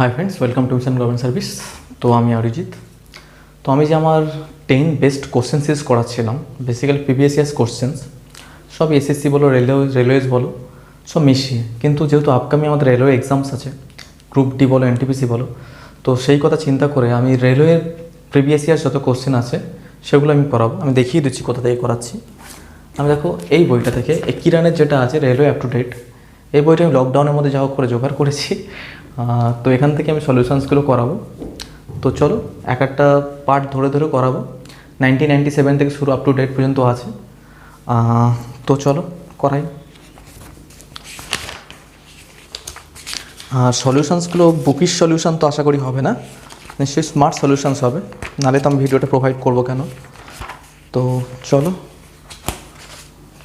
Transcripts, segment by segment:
High friends, welcome to mission government service. তো আমি অরিজিৎ। তো আমি যে আমার 10 বেস্ট কোশ্চেন সিরিজ করাচ্ছিলাম, বেসিক্যালি প্রিভিয়াস ইয়ার্স কোশ্চেন্স, সব এসএসসি বলো, রেলওয়েজ বলো, সব মিশিয়ে। কিন্তু যেহেতু আপকামিং আমাদের রেলওয়ে এক্সামস আছে, গ্রুপ ডি বলো, এনটিপিসি বলো, তো সেই কথা চিন্তা করে আমি রেলওয়ের প্রিভিয়াস ইয়ার্স যত কোশ্চেন আছে সেগুলো আমি করাবো। আমি দেখিয়ে দিচ্ছি কোথা থেকে করাচ্ছি। আমি দেখো এই বইটা থেকে কিরানের যেটা আছে রেলওয়ে আপ টু ডেট, এই বইটা আমি লকডাউনের মধ্যে যা হোক করে জোগাড় করেছি। তো এখান থেকে আমি সলিউশনসগুলো করাবো। তো চলো এক একটা পার্ট ধরে ধরে করাবো। 1997 থেকে শুরু আপ টু ডেট পর্যন্ত আছে। তো চলো করাই। আর সলিউশনসগুলো বুকিশ সলিউশন তো আশা করি হবে না, নিশ্চয়ই স্মার্ট সলিউশনস হবে, নাহলে তো আমি ভিডিওটা প্রোভাইড করবো কেন। তো চলো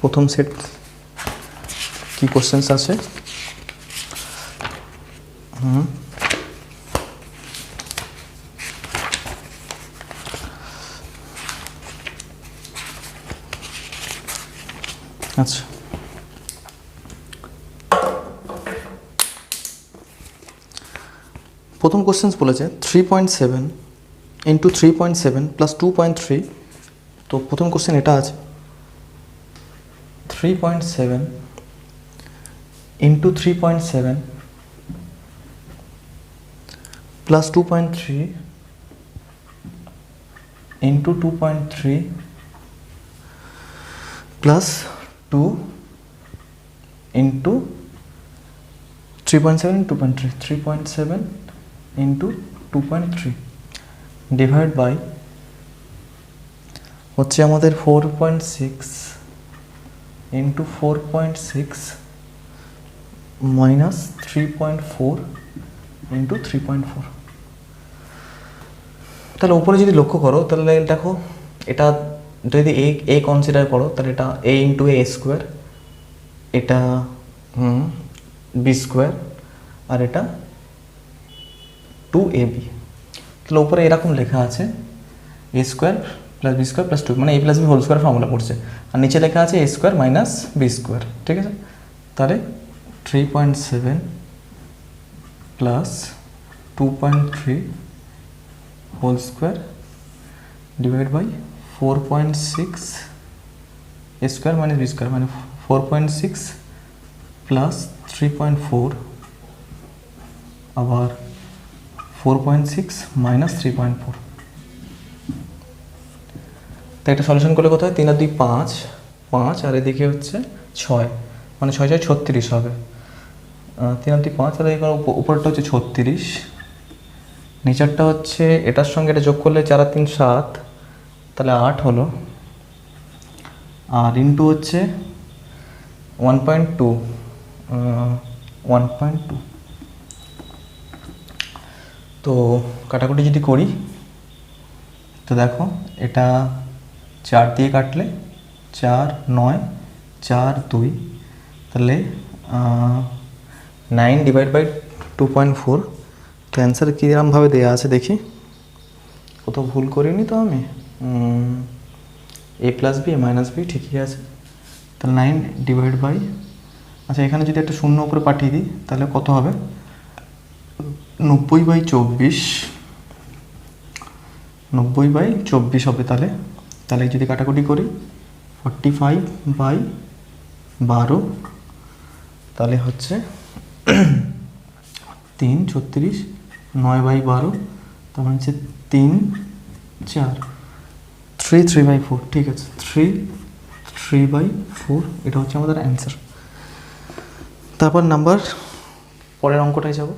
প্রথম সেট কী কোশ্চেন্স আছে। আচ্ছা, প্রথম কোশ্চেন্স বলেছে 3.7 ইন্টু 3.7 প্লাস 2.3। তো প্রথম কোশ্চেন এটা আছে 3.7 into 3.7 plus 2.3 into 2.3 plus 2 into 3.7 2.3 3.7 into 2.3 divide by হচ্ছে আমাদের 4.6 ইন্টু 4.6 মাইনাস 3.4 ইন্টু 3.4। তাহলে উপরে যদি লক্ষ্য করো তাহলে দেখো, এটা যদি এ কনসিডার করো তাহলে এটা এ ইন্টু এ স্কোয়ার, এটা বি স্কোয়ার, আর এটা 2ab। তাহলে উপরে এরকম লেখা আছে A square plus B square plus 2, মানে A plus B whole square formula পড়ছে, আর নিচে লেখা আছে A square minus B square. ঠিক আছে, তাহলে 3.7 plus 2.3 whole square divide by 4.6 A square minus B square, মানে 4.6 প্লাস 3.4 আবার 4.6 মাইনাস 3.4। তো এটা সলিউশন করলে কত হয়? 3 আর 2 5, 5 আর এদিকে হচ্ছে 6, মানে 6 6 36 হবে। 3 আর 2 5, আর এদিকে উপরটা হচ্ছে 36, নিচেরটা হচ্ছে এটার সঙ্গে এটা যোগ করলে 4 আর 3 7, তাহলে 8 হলো, আর ইন্টু হচ্ছে 1.2 1.2। তো কাটাকুটি যদি করি তো দেখো, এটা 4 দিয়ে কাটলে 4 9 4 2, তাহলে 9 ডিভাইড বাই 2.4। তো অ্যান্সার কীরকমভাবে দেওয়া আছে দেখি, কোথাও ভুল করিনি তো আমি। এ প্লাস বি মাইনাস বি ঠিকই আছে। তাহলে 9 ডিভাইড বাই, আচ্ছা এখানে যদি একটা শূন্য উপরে পাঠিয়ে দিই তাহলে কত হবে? 90/24, 90/24 হবে। তাহলে যদি কাটাকুটি করি 45/12, তাহলে হচ্ছে 3 36, 9/12, তাহলে হচ্ছে 3 4 3 3/4। ঠিক আছে, 3 3/4, এটা হচ্ছে আমাদের অ্যান্সার। তারপর নাম্বার পরের অঙ্কটায় যাব।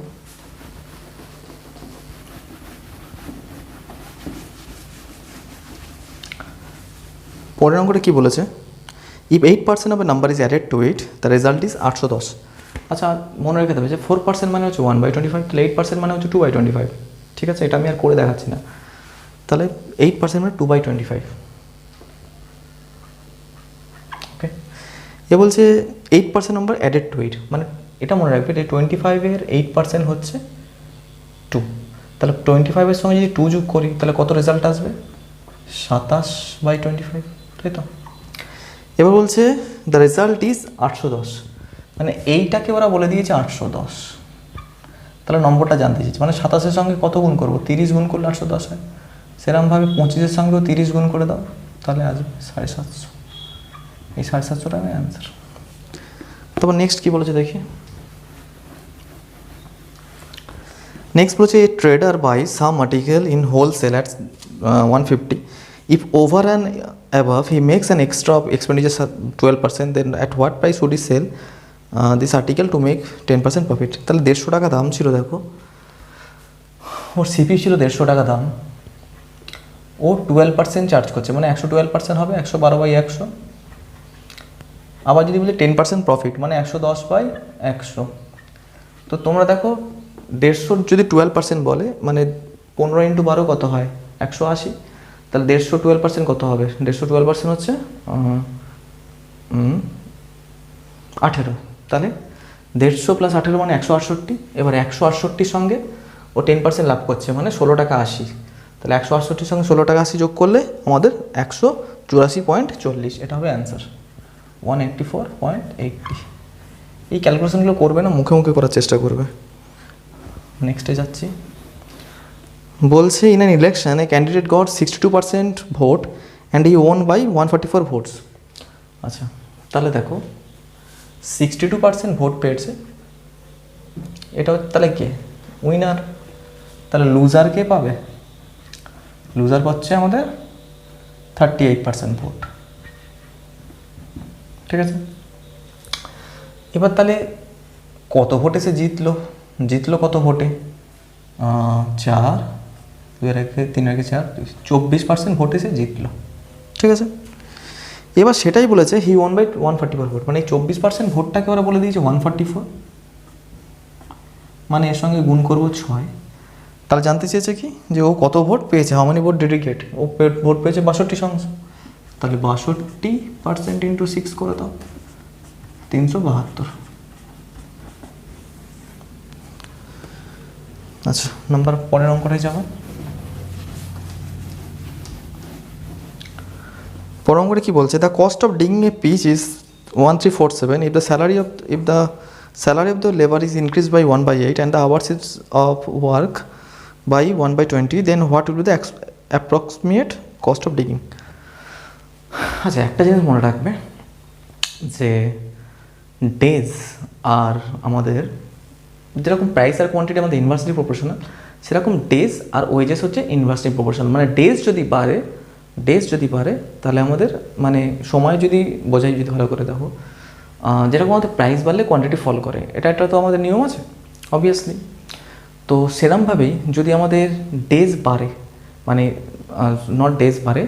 পরের অঙ্কটা কী বলেছে? If 8% of A number is added to it, the result is 810। আচ্ছা মনে রেখে দেবে যে 4% মানে হচ্ছে 1/25, তাহলে 8% মানে হচ্ছে 2/25। ঠিক আছে, এটা আমি আর করে দেখাচ্ছি না। তাহলে 8% মানে 2/25। ওকে, এ বলছে 8% নাম্বার অ্যাডেড টু ইট, মানে এটা মনে রাখবে যে 25-এর 8% হচ্ছে 2, তাহলে 25-এর সঙ্গে যদি 2 যোগ করি তাহলে কত রেজাল্ট আসবে? 27/25, তাই তো। এবার বলছে দ্য রেজাল্ট ইজ 810, মানে এইটাকে ওরা বলে দিয়েছে 810। তাহলে নম্বরটা জানতে চেয়েছি, মানে 27-এর সঙ্গে কত গুণ করবো, 30 গুণ করলে 810 হয়। সেরকমভাবে 25-এর সঙ্গেও 30 গুণ করে দাও, তাহলে আসবে 750। এই 750 টাকা অ্যান্সার। তারপর নেক্সট কী বলেছে দেখি। নেক্সট বলেছে a trader buy some article in wholesale at 150, if over and above he makes an extra expenditure 12%, then at what price would he sell this article to make 10% profit? তাহলে 150 টাকা দাম ছিল, দেখো ওর CP ছিল 150 টাকা দাম, ও 12% charge করছে, মানে 112% হবে 112/100। আবার যদি বলি 10% প্রফিট মানে 110/100। তো তোমরা দেখো 150 যদি 12% বলে মানে 15 × 12 কত হয়, 180। তাহলে 150 12% কত হবে, 150 12% হচ্ছে 18। তাহলে 150 + 18 মানে 168। এবার 168-র সঙ্গে ও 10% লাভ করছে মানে 16 টাকা 80। তাহলে 168-র সঙ্গে 16 টাকা 80 যোগ করলে আমাদের 184.40, এটা হবে অ্যান্সার 184.80। এই ক্যালকুলেশনগুলো করবে না, মুখে মুখে করার চেষ্টা করবে। নেক্সটে যাচ্ছি। বলছে in an election a candidate got 62% vote and he won by 144 votes. আচ্ছা, তাহলে দেখো 62% ভোট পেয়েছে, এটা তাহলে কে উইনার। তাহলে লুজার কে পাবে, লুজার পাচ্ছে আমাদের 38% ভোট, ঠিক আছে। এবার তাহলে কত ভোটে সে জিতলো কত ভোটে, 4 2 রেখে 3 রেখে 4 24% ভোটে সে জিতলো, ঠিক আছে। এবার সেটাই বলেছে হি ওয়ান বাই 144 ভোট, মানে এই 24% ভোটটাকে ওরা বলে দিয়েছে 144, মানে এর সঙ্গে গুণ করবো 6। তাহলে জানতে চেয়েছে কি যে ও কত ভোট পেয়েছে, how many vote did he get, ও ভোট পেয়েছে 62 তাহলে 62% × 6 করে দাও 372। আচ্ছা, নাম্বার পরের অঙ্কটাই যাবো। পরের অঙ্কটা কি বলছে, the cost of digging a pit is 1347 if the salary of the labor is increased by 1/8 and the hours of work by 1/20, then what will be the approximate cost of digging? আচ্ছা, একটা জিনিস মনে রাখবে যে days আর আমাদের যেরকম price আর quantity আমাদের inversely proportional, সেরকম ডেজ আর ওয়েজেস হচ্ছে ইনভার্সলি প্রপোর্শনাল। মানে ডেজ যদি বাড়ে তাহলে আমাদের মানে সময় যদি বোঝাই, যদি ভালো করে দেখো, যেরকম আমাদের প্রাইস বাড়লে কোয়ান্টিটি ফল করে, এটা তো আমাদের নিয়ম আছে অবভিয়াসলি। তো সেরকমভাবেই যদি আমাদের ডেজ বাড়ে, মানে নট ডেজ বাড়ে,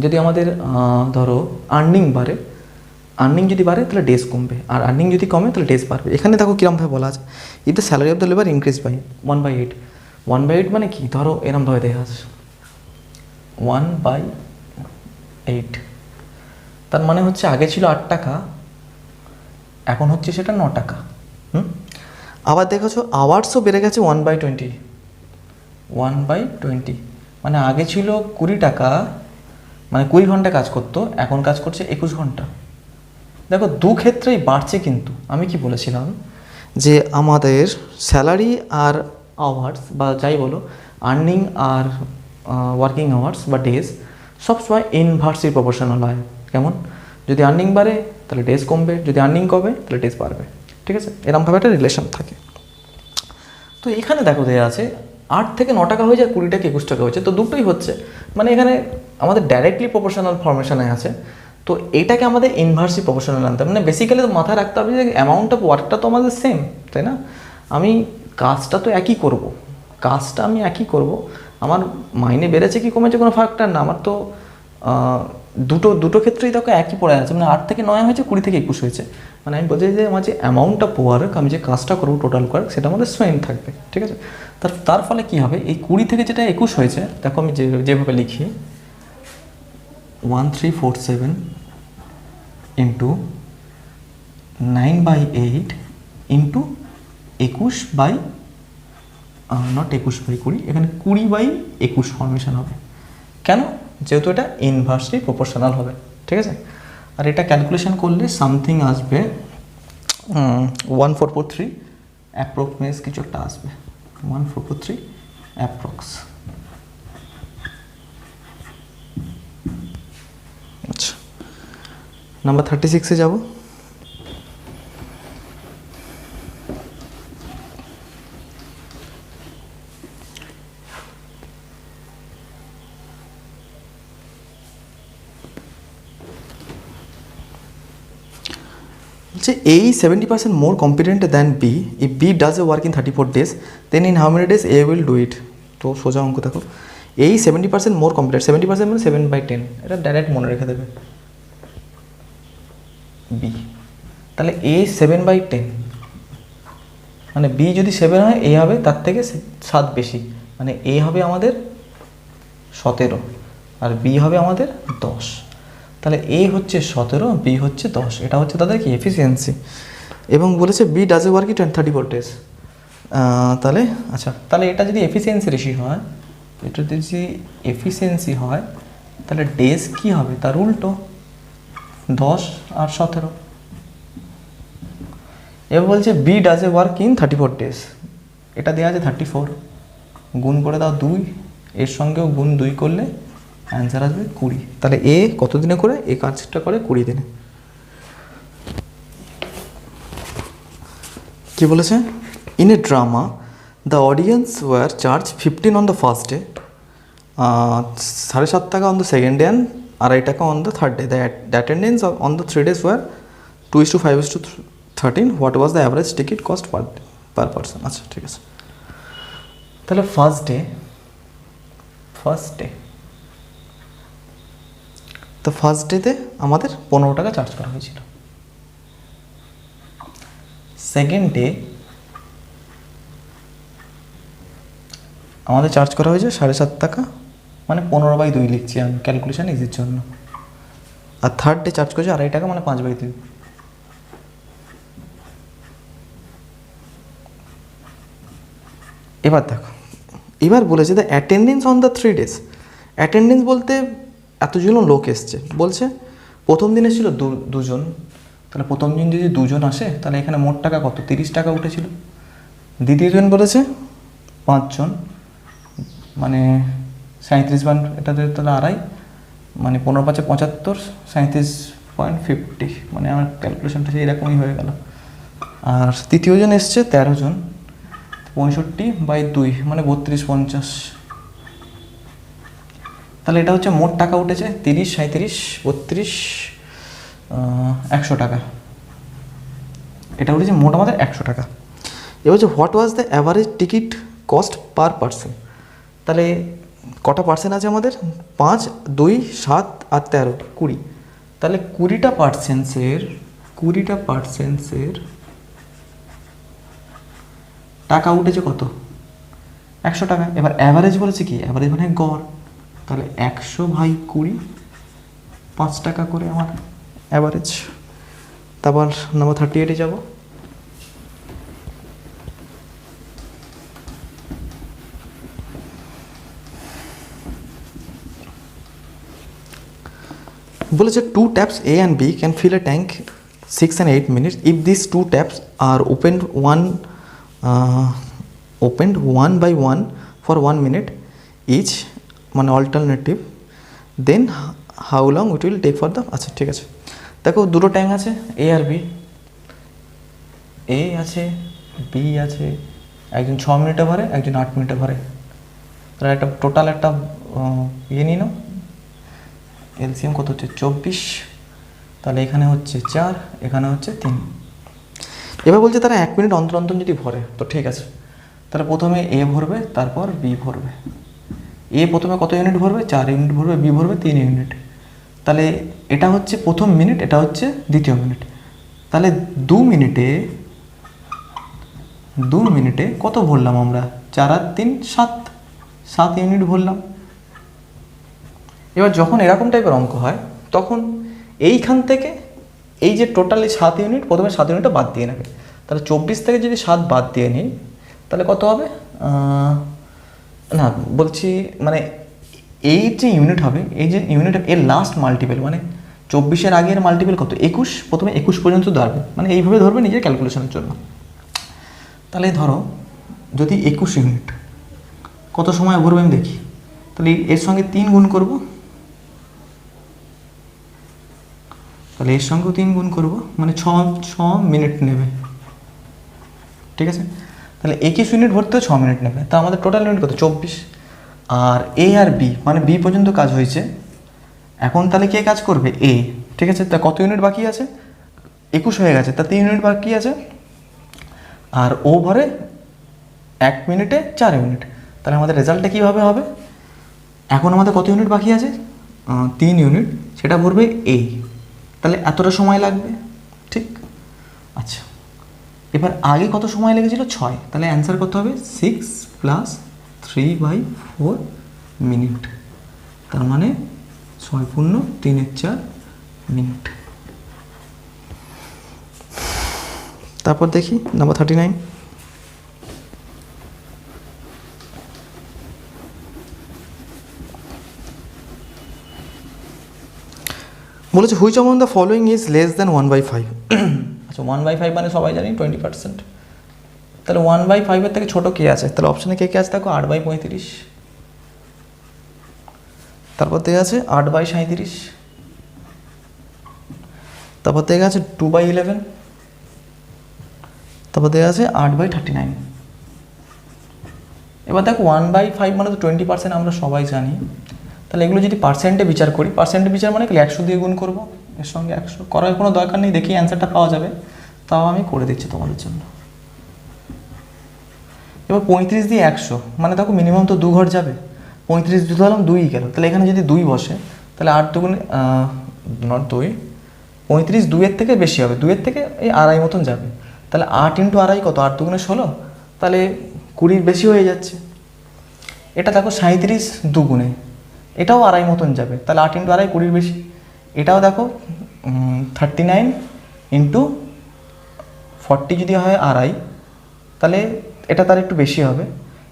যদি আমাদের ধরো আর্নিং যদি বাড়ে তাহলে ডেজ কমবে, আর আর্নিং যদি কমে তাহলে ডেজ বাড়বে। এখানে দেখো কীরকমভাবে বলা আছে, if the salary of the labour increase by 1/8। 1/8 মানে কি, ধরো এরমভাবে দেখা আছে 1/8, তার মানে হচ্ছে আগে ছিল 8 টাকা, এখন হচ্ছে সেটা 9 টাকা। আবার দেখেছো আওয়ার্সও বেড়ে গেছে 1/20, মানে আগে ছিল 20 টাকা, মানে 20 ঘন্টা কাজ করতো, এখন কাজ করছে 21 ঘন্টা। দেখো দু ক্ষেত্রেই বাড়ছে, কিন্তু আমি কি বলেছিলাম যে আমাদের স্যালারি আর আওয়ার্স বা যাই বলো, আর্নিং আর ওয়ার্কিং আওয়ার্স বা ডেজ সবসময় ইনভার্সলি প্রপোর্শনাল হয়। কেমন, যদি আর্নিং বাড়ে তাহলে ডেজ কমবে, যদি আর্নিং কমে তাহলে ডেজ বাড়বে, ঠিক আছে। এরকমভাবে একটা রিলেশন থাকে। তো এখানে দেখো দেওয়া আছে 8 থেকে 9 টাকা হয়ে যায়, 20 থেকে 21 টাকা হয়েছে, তো দুটোই হচ্ছে, মানে এখানে আমাদের ডাইরেক্টলি প্রপোর্শনাল ফরমেশনে আছে। তো এটাকে আমাদের ইনভার্সলি প্রপোর্শনাল আনতে হবে, মানে বেসিক্যালি মাথায় রাখতে হবে যে অ্যামাউন্ট অফ ওয়ার্কটা তো আমাদের সেম, তাই না। আমি কাজটা তো একই করব, আমার মাইনে বেড়েছে কি কমেছে কোনো ফ্যাক্টর না, আমার তো দুটো ক্ষেত্রেই দেখো একই পড়ে আছে, মানে 8 থেকে 9 হয়েছে, 20 থেকে 21 হয়েছে, মানে আমি বলছি যে আমার যে অ্যামাউন্ট অফ ওয়ার্ক, আমি যে কাজটা করবো টোটাল ওয়ার্ক, সেটা আমাদের সেম থাকবে, ঠিক আছে। তার ফলে কী হবে, এই 20 থেকে যেটা 21 হয়েছে, দেখো আমি যেভাবে লিখি 1347 ইন্টু 9/8 ইন্টু 21/, নট 21/20, এখানে 20/21 ফর্মেশন হবে। কেন, যেহেতু এটা ইনভার্সলি প্রপোর্শনাল হবে, ঠিক আছে। আর এটা ক্যালকুলেশন করলে সামথিং আসবে 1443 অ্যাপ্রক্সিমেট কিছু একটা আসবে, 1443 অ্যাপ্রক্স। আচ্ছা, নাম্বার 36-এ যাব। A is 70% more competent than B. If B does a work in 34 days, then in how many days A will do it? তো সোজা অঙ্ক দেখো, A is 70% more competent, 70% মানে 7/10, এটা ডাইরেক্ট মনে রেখে দেবে। B তাহলে A 7/10 মানে B যদি 7 হয়, A হবে তার থেকে 7 বেশি, মানে A হবে আমাদের 17 আর B হবে আমাদের 10। তাহলে A হচ্ছে 17, B হচ্ছে 10, এটা হচ্ছে তাদের কি এফিসিয়েন্সি। এবং বলেছে B does a work in 34 days. তাহলে আচ্ছা, তাহলে এটা যদি এফিসিয়েন্সি রেশিও হয়, এটা যদি এফিসিয়েন্সি হয়, তাহলে ডেজ কি হবে তার উল্টো, 10 আর 17। এবার বলছে B does a work in 34 days, এটা দেওয়া আছে 34, গুণ করে দাও 2, এর সঙ্গেও গুণ 2 করলে অ্যান্সার আসবে 20। তাহলে এ কত দিনে করে, এই কাজটা করে 20 দিনে। কি বলেছে, in a drama the audience were charge 15 on the first day, 7.5 টাকা on the second day and 2.5 টাকা on the third day. The attendance on the 3 days were 2:5:13। What was the average ticket cost per person? আচ্ছা ঠিক আছে, তাহলে first day তো first ডেতে আমাদের 15 টাকা চার্জ করা হয়েছিল। সেকেন্ড ডে আমাদের চার্জ করা হয়েছে 7.5 টাকা, মানে 15/2 লিখছি আমি ক্যালকুলেশন ইজির জন্য। আর থার্ড ডে চার্জ করেছে 2.5 টাকা, মানে 5/2। এবার দেখো, এবার বলেছে the attendance on the 3 days। Attendance বলতে এতজন লোক এসছে, বলছে প্রথম দিন এসেছিলো 2 জন, তাহলে প্রথম দিন যদি 2 জন আসে, তাহলে এখানে মোট টাকা কত, 30 টাকা উঠেছিল। দ্বিতীয় জন বলেছে 5 জন, মানে 37, এটাতে তাহলে 2.5, মানে 15×5 = 75, 37.50, মানে আমার ক্যালকুলেশনটা সেই রকমই হয়ে গেল। আর তৃতীয় জন এসছে 13 জন, 65/2, মানে 32-50। তাহলে এটা হচ্ছে মোট টাকা উঠেছে 30, 37, 32, 100 টাকা। এটা উঠেছে মোট আমাদের 100 টাকা। এবার হচ্ছে what was the average ticket cost per person. তাহলে কটা পার্সেন্ট আছে আমাদের, 5, 2, 7 আর 13, 20। তাহলে 20টা পার্সেন্টসের টাকা উঠেছে কত, 100 টাকা। এবার অ্যাভারেজ বলেছে কি, অ্যাভারেজ মানে গড়, তাহলে 100/20, 5 টাকা করে আমার অ্যাভারেজ। তারপর নাম্বার 38-এ যাব। বলেছে 2 taps A and B can fill a tank 6 and 8 minutes if these 2 taps are opened one by one for 1 minute each, মানে alternative, then how long it will take for the. আচ্ছা ঠিক আছে, দেখো দুটো tank আছে এ আর B, এ আছে B আছে, একজন 6 মিনিটে ভরে, একজন 8 মিনিটে ভরে। তাহলে একটা টোটাল একটা ইয়ে নিয়ে নাও, এলসিএম কত হচ্ছে 24, তাহলে এখানে হচ্ছে 4, এখানে হচ্ছে 3। এবার বলছে তারা 1 মিনিট অন্তর অন্তর যদি ভরে, তো ঠিক আছে, তাহলে প্রথমে এ ভরবে, তারপর বি ভরবে। এ প্রথমে কত ইউনিট ভরবে, 4 ইউনিট ভরবে, বি ভরবে 3 ইউনিট। তাহলে এটা হচ্ছে প্রথম মিনিট, এটা হচ্ছে দ্বিতীয় মিনিট। তাহলে 2 মিনিটে কত ভরলাম আমরা, 4 আর 3 7 ইউনিট ভরলাম। এবার যখন এরকম টাইপের অঙ্ক হয়, তখন এইখান থেকে এই যে টোটালি 7 ইউনিট, প্রথমে 7 ইউনিটটা বাদ দিয়ে নেবে। তাহলে 24 থেকে যদি 7 বাদ দিয়ে নিই, তাহলে কত হবে, না বলছি মানে এই যে ইউনিট হবে, এই যে ইউনিট এর লাস্ট মাল্টিপল, মানে 24-এর আগের মাল্টিপল কত, 21, প্রথমে 21 পর্যন্ত ধরবে, মানে এইভাবে ধরবে নিজের ক্যালকুলেশনের জন্য। তাহলে ধরো যদি 21 ইউনিট, কত সময় ভরবে আমি দেখি। তাহলে এর সঙ্গে 3 গুণ করব, তাহলে এর সঙ্গেও 3 গুণ করব, মানে 6 মিনিট নেবে। ঠিক আছে, তাহলে 21 ইউনিট ভরতেও 6 মিনিট নেবে। তা আমাদের টোটাল ইউনিট কত? 24। আর এ আর বি, মানে বি পর্যন্ত কাজ হয়েছে, এখন তাহলে কে কাজ করবে? এ। ঠিক আছে, তা কত ইউনিট বাকি আছে? 21 হয়ে গেছে, তা 3 ইউনিট বাকি আছে। আর ও ভরে 1 মিনিটে 4 ইউনিট। তাহলে আমাদের রেজাল্টটা কীভাবে হবে? এখন আমাদের কত ইউনিট বাকি আছে? 3 ইউনিট, সেটা ভরবে এ। তাহলে এতটা সময় লাগবে। ঠিক, আচ্ছা, এবার আগে কত সময় লেগেছিল? 6। তাহলে অ্যান্সার কত হবে? 6 + 3/4 মিনিট। তার মানে 6 × 3 = 4 মিনিট। তারপর দেখি নাম্বার 39। বলেছে হুইচ অমন the following is less than 1/5। আচ্ছা, 1/5 মানে সবাই জানি 20%। তাহলে 1/5 থেকে ছোটো কে আছে? তাহলে অপশানে কে কে আছে দেখো, 8/35, তারপর থেকে আছে 8/37, তারপর থেকে আছে 2/11, তারপর থেকে আছে 8/39। এবার দেখো 1/5 মানে তো 20%, আমরা সবাই জানি। তাহলে এগুলো যদি পার্সেন্টে বিচার করি, পার্সেন্টে বিচার মানে 100 দিয়ে গুণ করবো, এর সঙ্গে 100 করার কোনো দরকার নেই, দেখি অ্যান্সারটা পাওয়া যাবে। তাও আমি করে দিচ্ছি তোমাদের জন্য। এবার 35 দিয়ে 100, মানে দেখো মিনিমাম তো 2 ঘর যাবে। 35 দিয়ে ধরলাম 2ই গেল, তাহলে এখানে যদি 2 বসে, তাহলে 8 দুগুণে নট 2, 35 2-এর থেকে বেশি হবে, 2-এর থেকে এই 2.5 মতন যাবে। তাহলে 8 × 2.5 কত? 8 দুগুণে 16, তাহলে 20 বেশি হয়ে যাচ্ছে। এটা দেখো 37 দুগুণে, এটাও 2.5 মতন যাবে, তাহলে 8 × 2.5 20 বেশি। এটাও দেখো 39 × 40 যদি হয় 2.5, তাহলে এটা তার একটু বেশি হবে।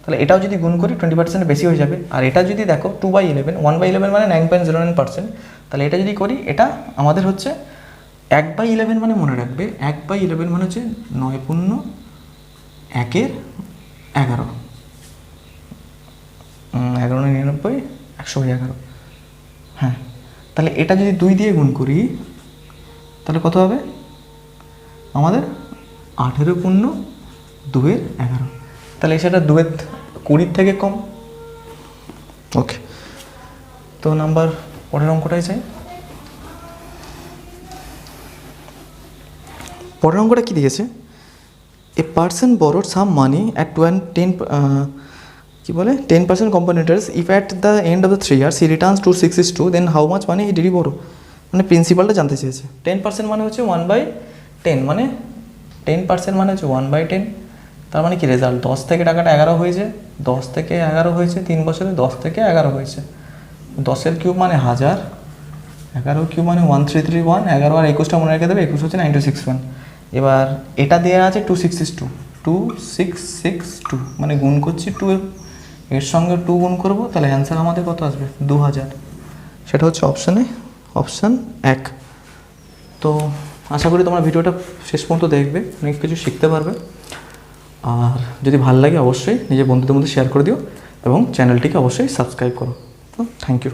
তাহলে এটাও যদি গুণ করি 20% বেশি হয়ে যাবে। আর এটা যদি দেখো 2/11, 1/11 মানে 9.09%, তাহলে এটা যদি করি, এটা আমাদের হচ্ছে 1/11, মানে মনে রাখবে 1/11 মানে হচ্ছে 9×1 = 11, 11×99 100/11। হ্যাঁ, তাহলে এটা যদি 2 দিয়ে গুণ করি, তাহলে কত হবে আমাদের? 18×2=11। তাহলে সেটা 2/20 থেকে কম। ওকে, তো নাম্বার পরের অঙ্কটাই চাই। পরের অঙ্কটা কী দিয়েছে? A person borrowed some money at 10% compound interest. If at the end of the 3 years he returns to 6:2, then how much money did he borrow? মানে প্রিন্সিপালটা জানতে চেয়েছে। 10% মানে হচ্ছে 1/10, মানে 10% মানে হচ্ছে 1/10। তার মানে কি রেজাল্ট? 10 থেকে টাকাটা 11 হয়েছে, 10 থেকে 11 হয়েছে 3 বছরে, 10 থেকে 11 হয়েছে। 10-এর কিউব মানে 1000, 11 কিউব মানে 1331, 11 আর 21টা মনে রেখে দেবে, 21 হচ্ছে 9261। এবার এটা দেওয়া আছে 2662, মানে গুণ করছি 2, এর সঙ্গে 2 গুণ করবো, তাহলে অ্যান্সার আমাদের কত আসবে? 2000। সেটা হচ্ছে অপশান 1। তো আশা করি তোমরা ভিডিওটা শেষ পর্যন্ত দেখবে, অনেক কিছু শিখতে পারবে। আর যদি ভালো লাগে অবশ্যই নিজের বন্ধুদের মধ্যে শেয়ার করে দিও এবং চ্যানেলটিকে অবশ্যই সাবস্ক্রাইব করো। তো থ্যাংক ইউ।